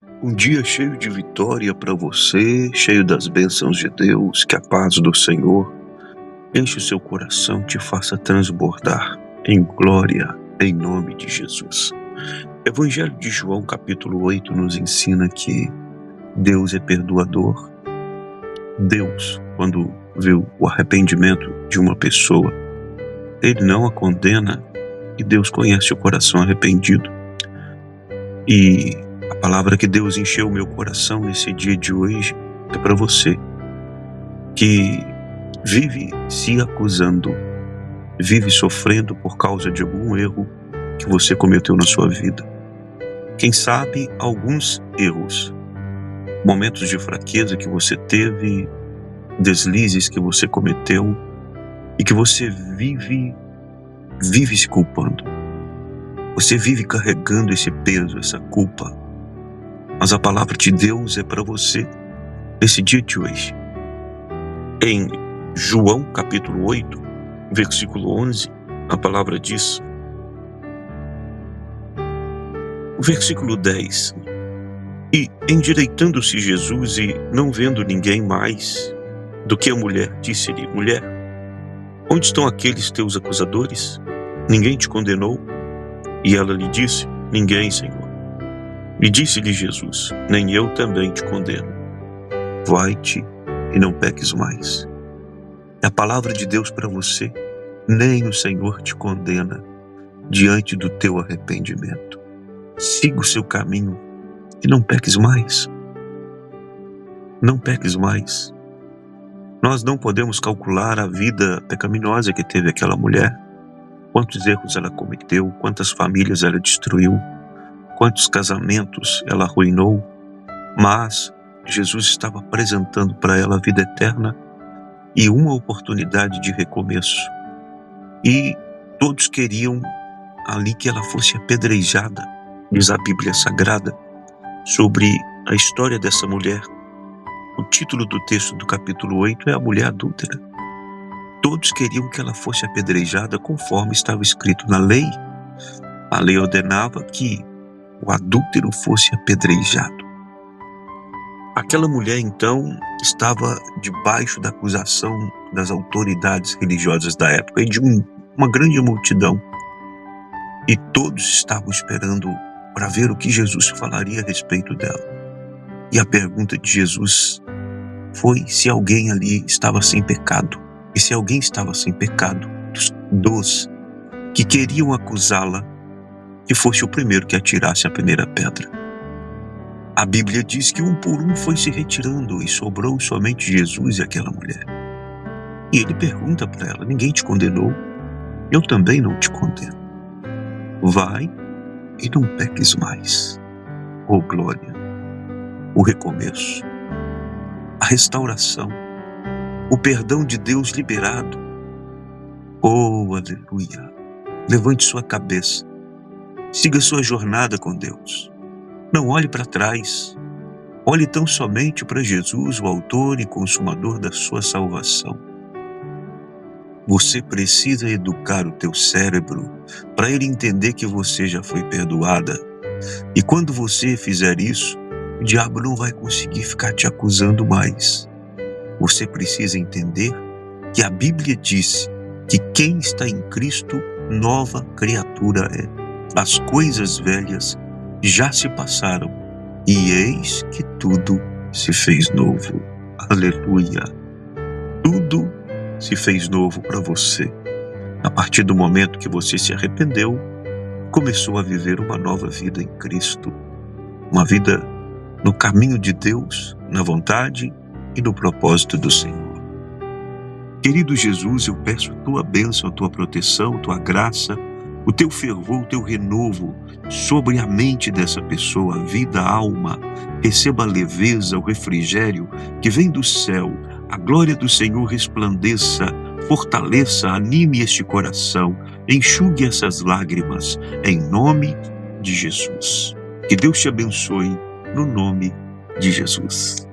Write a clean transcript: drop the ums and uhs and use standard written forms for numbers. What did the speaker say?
Um dia cheio de vitória para você, cheio das bênçãos de Deus, que a paz do Senhor enche o seu coração, te faça transbordar em glória, em nome de Jesus. Evangelho de João, capítulo 8, nos ensina que Deus é perdoador. Deus, quando vê o arrependimento de uma pessoa, Ele não a condena, e Deus conhece o coração arrependido. E a palavra que Deus encheu o meu coração nesse dia de hoje é para você, que vive se acusando, vive sofrendo por causa de algum erro que você cometeu na sua vida. Quem sabe alguns erros, momentos de fraqueza que você teve, deslizes que você cometeu e que você vive se culpando. Você vive carregando esse peso, essa culpa. Mas a palavra de Deus é para você nesse dia de hoje. Em João capítulo 8, versículo 11, a palavra diz, o versículo 10, e endireitando-se Jesus e não vendo ninguém mais do que a mulher, disse-lhe, mulher, onde estão aqueles teus acusadores? Ninguém te condenou? E ela lhe disse, ninguém, Senhor. E disse-lhe Jesus, nem eu também te condeno. Vai-te e não peques mais. É a palavra de Deus para você. Nem o Senhor te condena diante do teu arrependimento. Siga o seu caminho e não peques mais. Não peques mais. Nós não podemos calcular a vida pecaminosa que teve aquela mulher. Quantos erros ela cometeu, quantas famílias ela destruiu, quantos casamentos ela arruinou, mas Jesus estava apresentando para ela a vida eterna e uma oportunidade de recomeço. E todos queriam ali que ela fosse apedrejada, diz a Bíblia Sagrada, sobre a história dessa mulher. O título do texto do capítulo 8 é a mulher adúltera. Todos queriam que ela fosse apedrejada conforme estava escrito na lei. A lei ordenava que o adúltero fosse apedrejado. Aquela mulher, então, estava debaixo da acusação das autoridades religiosas da época e de uma grande multidão. E todos estavam esperando para ver o que Jesus falaria a respeito dela. E a pergunta de Jesus foi se alguém ali estava sem pecado. E se alguém estava sem pecado, dos que queriam acusá-la, que fosse o primeiro que atirasse a primeira pedra. A Bíblia diz que um por um foi se retirando e sobrou somente Jesus e aquela mulher. E ele pergunta para ela, ninguém te condenou? Eu também não te condeno. Vai e não peques mais. Oh glória! O recomeço, a restauração, o perdão de Deus liberado. Oh, aleluia! Levante sua cabeça. Siga sua jornada com Deus. Não olhe para trás. Olhe tão somente para Jesus, o autor e consumador da sua salvação. Você precisa educar o teu cérebro para ele entender que você já foi perdoada. E quando você fizer isso, o diabo não vai conseguir ficar te acusando mais. Você precisa entender que a Bíblia diz que quem está em Cristo, nova criatura é. As coisas velhas já se passaram e eis que tudo se fez novo. Aleluia! Tudo se fez novo para você. A partir do momento que você se arrependeu, começou a viver uma nova vida em Cristo. Uma vida no caminho de Deus, na vontade e no propósito do Senhor. Querido Jesus, eu peço a tua bênção, a tua proteção, a tua graça, o teu fervor, o teu renovo sobre a mente dessa pessoa, a vida, a alma. Receba a leveza, o refrigério que vem do céu. A glória do Senhor resplandeça, fortaleça, anime este coração, enxugue essas lágrimas, em nome de Jesus. Que Deus te abençoe, no nome de Jesus.